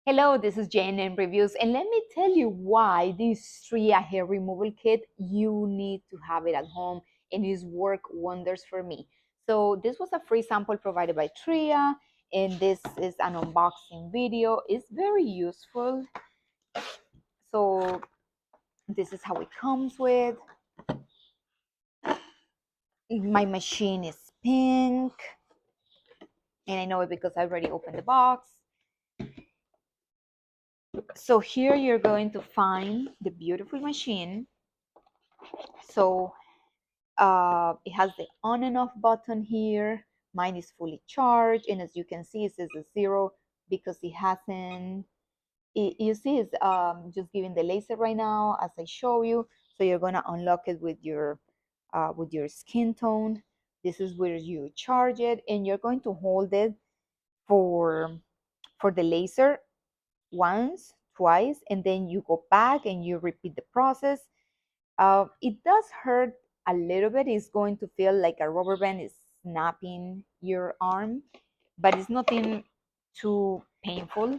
Hello, this is Jane in Reviews, and let me tell you why this Tria hair removal kit, you need to have it at home and it's work wonders for me. So this was a free sample provided by Tria, and this is an unboxing video. It's very useful. So this is how it comes with. My machine is pink, and I know it because I already opened the box. So here you're going to find the beautiful machine. So it has the on and off button here. Mine is fully charged, and as you can see, it says a 0 because it hasn't. You see, it's just giving the laser right now as I show you. So you're gonna unlock it with your skin tone. This is where you charge it, and you're going to hold it for the laser once, twice, and then you go back and you repeat the process. It does hurt a little bit. It's going to feel like a rubber band is snapping your arm, but it's nothing too painful.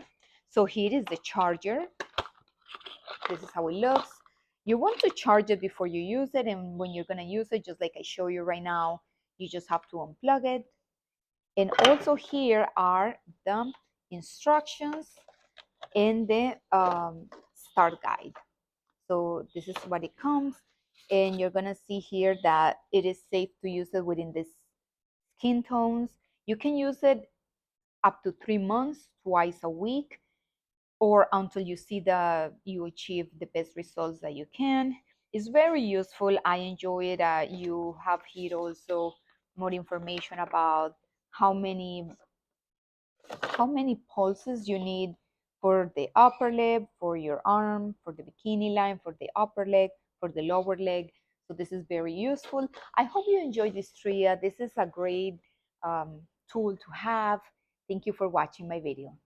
So here is the charger. This is how it looks. You want to charge it before you use it, and when you're going to use it, just like I show you right now, you just have to unplug it. And also here are the instructions in the start guide. So this is what it comes, and you're gonna see here that it is safe to use it within this skin tones. You can use it up to 3 months, twice a week, or until you achieve the best results that you can. It's very useful. I enjoy it. You have here also more information about how many pulses you need for the upper leg, for your arm, for the bikini line, for the upper leg, for the lower leg. So this is very useful. I hope you enjoyed this Tria. This is a great tool to have. Thank you for watching my video.